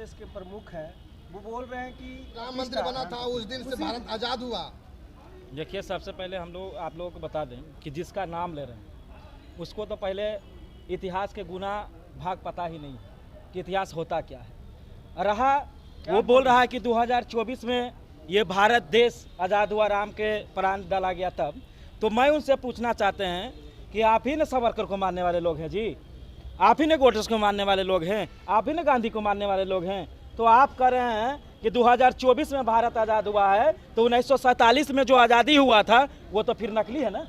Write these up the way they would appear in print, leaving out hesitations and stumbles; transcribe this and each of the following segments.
RSS के प्रमुख हैं, वो बोल रहे हैं कि राम मंदिर बना था उस दिन से भारत आज़ाद हुआ। देखिए, सबसे पहले आप लोगों को बता दें कि जिसका नाम ले रहे हैं उसको तो पहले इतिहास के गुना भाग पता ही नहीं है कि इतिहास होता क्या है। रहा वो बोल रहा है कि 2024 में ये भारत देश आज़ाद हुआ, राम के प्राण डाला गया तब। तो मैं उनसे पूछना चाहते हैं कि आप ही ने सावरकर को मारने वाले लोग हैं जी, आप ही ने गोडसे को मारने वाले लोग हैं, आप ही ने गांधी को मारने वाले लोग हैं। तो आप कह रहे हैं कि 2024 में भारत आज़ाद हुआ है, तो 1947 में जो आज़ादी हुआ था वो तो फिर नकली है ना,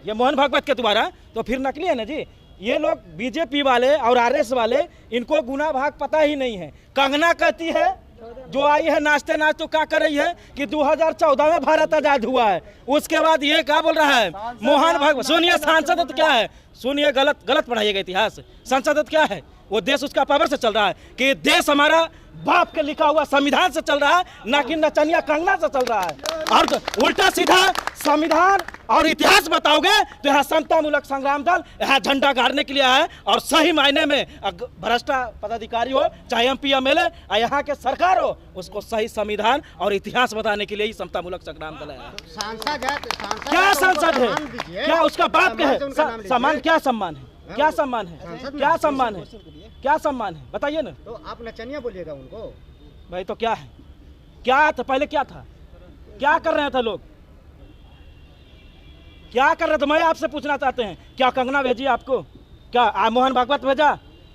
ये मोहन भागवत के द्वारा तो फिर नकली है ना जी। ये लोग बीजेपी वाले और आरएस वाले, इनको गुना भाग पता ही नहीं है। कंगना कहती है जो आई है नाचते नाच तो क्या कर रही है कि 2014 में भारत आजाद हुआ है। उसके बाद ये क्या बोल रहा है मोहन भागवत, सुनिए सांसद तो क्या है, सुनिए गलत पढ़ाइएगा इतिहास। संसद क्या है, वो देश उसका पावर से चल रहा है कि देश हमारा बाप के लिखा हुआ संविधान से चल रहा है, ना कि नचनिया कंगना से चल रहा है। और तो उल्टा सीधा संविधान और इतिहास बताओगे तो यहाँ समतामूलक संग्राम दल यहाँ झंडा गाड़ने के लिए आया है। और सही मायने में भ्रष्टा पदाधिकारी हो चाहे एमपी एमएलए और यहाँ के सरकार हो, उसको सही संविधान और इतिहास बताने के लिए ही समतामूलक संग्राम दल आया। क्या सांसद है, क्या उसका बाप क्या है, सम्मान क्या सम्मान है, क्या सम्मान है, क्या सम्मान है, क्या सम्मान है बताइए ना। तो आप नचनिया बोलिएगा उनको भाई, तो क्या है, क्या था पहले, क्या था, क्या कर रहे थे लोग, क्या कर रहे थे। मैं आपसे पूछना चाहते हैं, क्या कंगना भेजी आपको, क्या मोहन भागवत भेजा,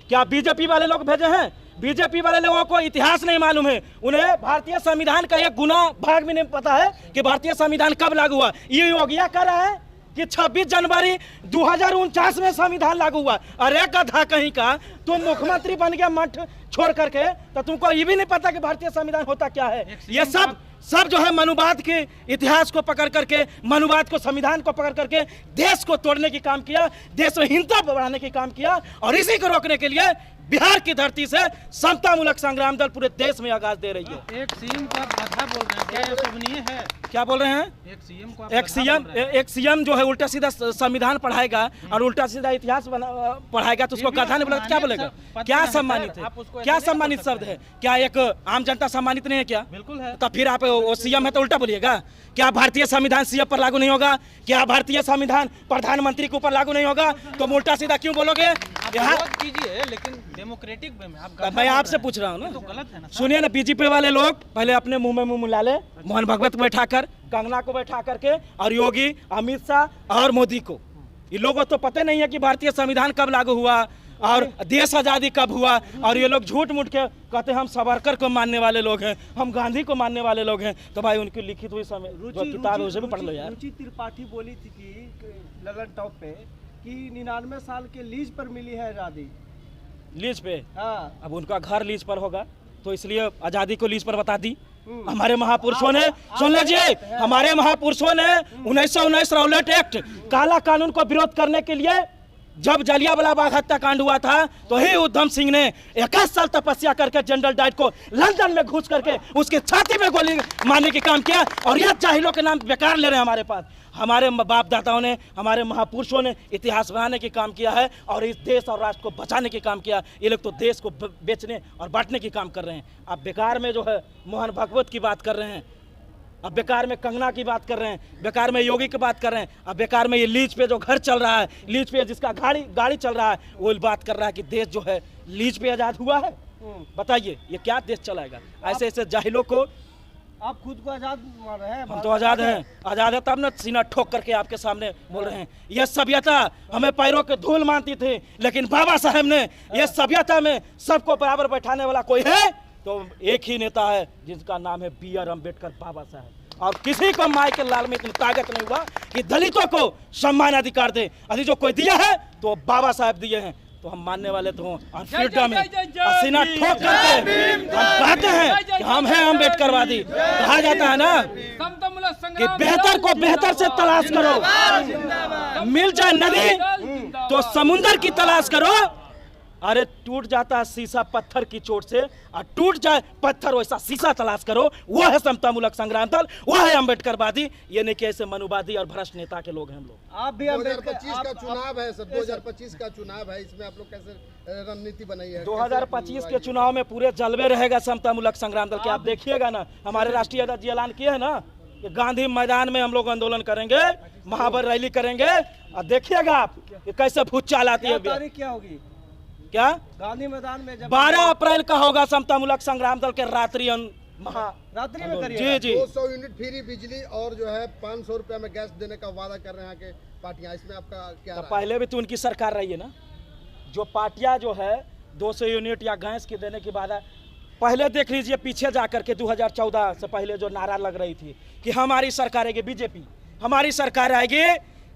क्या बीजेपी वाले लोग भेजे हैं। बीजेपी वाले लोगों को इतिहास नहीं मालूम है, उन्हें भारतीय संविधान का एक गुना भाग भी नहीं पता है कि भारतीय संविधान कब लागू हुआ। ये योगिया कह रहा है कि 26 जनवरी 2049 में संविधान लागू हुआ। अरे गधा कहीं का, तुम मुख्यमंत्री बन गया मठ छोड़ करके, तो तुमको ये भी नहीं पता कि भारतीय संविधान होता क्या है। ये सब जो है मनुवाद के इतिहास को पकड़ करके, मनुवाद को संविधान को पकड़ करके देश को तोड़ने की काम किया, देश में हिंसा बढ़ाने की काम किया। और इसी को रोकने के लिए बिहार की धरती से समतामूलक संग्राम दल पूरे देश में आगाज दे रही है। एक सीएम को आप गधा बोल रहे हैं, क्या ये शोभनीय है? क्या बोल रहे हैं? एक सीएम जो है उल्टा सीधा संविधान पढ़ाएगा और उल्टा सीधा इतिहास पढ़ाएगा तो उसको गधा नहीं बोलेगा, क्या बोलेगा? क्या सम्मानित है, क्या सम्मानित शब्द है? क्या एक आम जनता सम्मानित नहीं है क्या? बिल्कुल है। तो फिर आप वो सीएम है तो उल्टा बोलिएगा। क्या भारतीय संविधान सीएम पर लागू नहीं होगा? क्या भारतीय संविधान प्रधानमंत्री के ऊपर लागू नहीं होगा? तो उल्टा सीधा क्यों बोलोगे? कीजिए लेकिन डेमोक्रेटिक वे में। मैं आपसे पूछ रहा हूँ ना, तो गलत है ना। सुनिए ना, बीजेपी वाले लोग पहले अपने मुंह में मुंह मिला ले, मोहन भागवत को बैठा कर, कंगना को बैठा करके, और योगी, अमित शाह और मोदी को, ये लोगों तो पता नहीं है कि भारतीय संविधान कब लागू हुआ और देश आजादी कब हुआ। और ये लोग झूठ मूठ के कहते हैं हम सावरकर को मानने वाले लोग हैं, हम गांधी को मानने वाले लोग हैं। तो भाई उनकी लिखित हुई किताब है उसे भी पढ़ लो यार। रुचि त्रिपाठी बोली थी कि ललन टॉप पे कि 99 साल के लीज पर मिली है आजादी। लीज पे? हाँ। अब उनका घर लीज पर होगा तो इसलिए आजादी को लीज पर बता दी। हमारे महापुरुषों ने, सुन लीजिए, हमारे महापुरुषों ने 1919 रौलट एक्ट, काला कानून को विरोध करने के लिए जब जलियांवाला बाग हत्याकांड हुआ था तो ही उधम सिंह ने 21 साल तपस्या करके जनरल डायर को लंदन में घुस करके उसके छाती में गोली मारने के काम किया। और यह जाहिलों के नाम बेकार ले रहे हैं हमारे पास। हमारे बाप दादाओं ने, हमारे महापुरुषों ने इतिहास बनाने के काम किया है और इस देश और राष्ट्र को बचाने के काम किया। ये लोग तो देश को बेचने और बांटने की काम कर रहे हैं। आप बेकार में जो है मोहन भागवत की बात कर रहे हैं, अब बेकार में कंगना की बात कर रहे हैं, बेकार में योगी की बात कर रहे हैं, अब बेकार में ये लीज पे जो घर चल रहा है, लीज पे जिसका गाड़ी चल रहा है, वो बात कर रहा है कि देश जो है लीज पे आजाद हुआ है। बताइए ये क्या देश चलाएगा? ऐसे ऐसे जाहिलों को। आप खुद को आजाद मान रहे हैं? हम तो आजाद हैं, आजाद है तब ना सीना ठोक करके आपके सामने बोल रहे हैं। यह सभ्यता हमें पैरों के धूल मानती थी, लेकिन बाबा साहब ने यह सभ्यता में सबको बराबर बैठाने वाला कोई है तो एक ही नेता है जिसका नाम है BR अम्बेडकर बाबा साहब। और किसी को माई के लाल में इतनी ताकत नहीं हुआ कि दलितों को सम्मान अधिकार दे। अभी जो कोई दिया है तो बाबा साहब दिए हैं, तो हम मानने वाले तो और फ्रीडम में सीना ठोक करके हम कहते हैं कि हम हैं अम्बेडकरवादी। कहा जाता है ना कि बेहतर को बेहतर से तलाश करो, मिल जाए नदी तो समुंदर की तलाश करो, अरे टूट जाता है शीशा पत्थर की चोट से, और टूट जाए पत्थर वैसा शीशा तलाश करो। वो है समतामूलक संग्राम दल, वो है अम्बेडकरवादी। ये नहीं कि ऐसे मनुवादी और भ्रष्ट नेता के लोग हैं हम लोग। आप भी 2025 का चुनाव है सर, 2025 का चुनाव है, इसमें आप लोग कैसे रणनीति बनाई है? 2025 के चुनाव में पूरे जलवे रहेगा समतामूलक संग्राम दल के। आप देखिएगा ना, हमारे राष्ट्रीय अध्यक्ष जी ऐलान किए है ना कि गांधी मैदान में हम लोग आंदोलन करेंगे, महाबर रैली करेंगे, और देखिएगा आप कि कैसे भूत चाल आती है। तारीख क्या होगी? क्या गांधी मैदान में जब 12 अप्रैल का होगा समतामूलक संग्राम दल के रात्रि रात्रि में करिए। जी जी 200 यूनिट फ्री बिजली और जो है 500 रुपया में गैस देने का वादा कर रहे हैं कि पार्टियां, इसमें आपका क्या तो राय है? पहले भी तो उनकी सरकार रही है ना, जो पार्टियां जो है 200 यूनिट या गैस की देने की वादा। पहले देख लीजिए पीछे जाकर के 2014 से पहले जो नारा लग रही थी कि हमारी सरकार आएगी, बीजेपी हमारी सरकार आएगी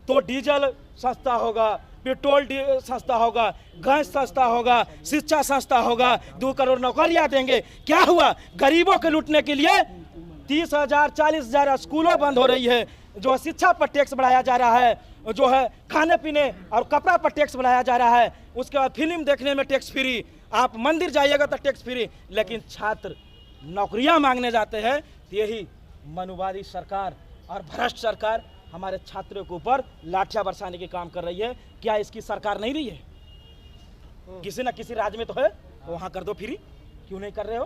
तो डीजल सस्ता होगा, पेट्रोल सस्ता होगा, गैस सस्ता होगा, शिक्षा सस्ता होगा, 2 करोड़ नौकरियां देंगे। क्या हुआ? गरीबों को लूटने के लिए 30,000 40,000 स्कूलों बंद हो रही है, जो शिक्षा पर टैक्स बढ़ाया जा रहा है, जो है खाने पीने और कपड़ा पर टैक्स बढ़ाया जा रहा है, उसके बाद फिल्म देखने में टैक्स फ्री, आप मंदिर जाइएगा तो टैक्स फ्री, लेकिन छात्र नौकरियां मांगने जाते हैं। तो यही मनुवादी सरकार और भ्रष्ट सरकार हमारे छात्रों के ऊपर लाठियां बरसाने के काम कर रही है। क्या इसकी सरकार नहीं रही है? किसी न किसी राज्य में तो है, तो वहां कर दो फ्री। क्यों नहीं कर रहे हो?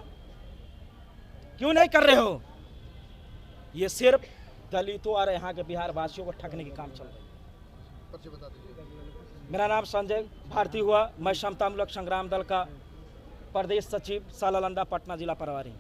क्यों नहीं कर रहे हो? ये सिर्फ दलितों और यहाँ के बिहार वासियों को ठगने के काम चल रहे हैं। पर्ची बता दीजिए। मेरा नाम संजय भारती हुआ, मैं समतामूलक संग्राम दल का प्रदेश सचिव सालालंदा पटना जिला प्रभारी।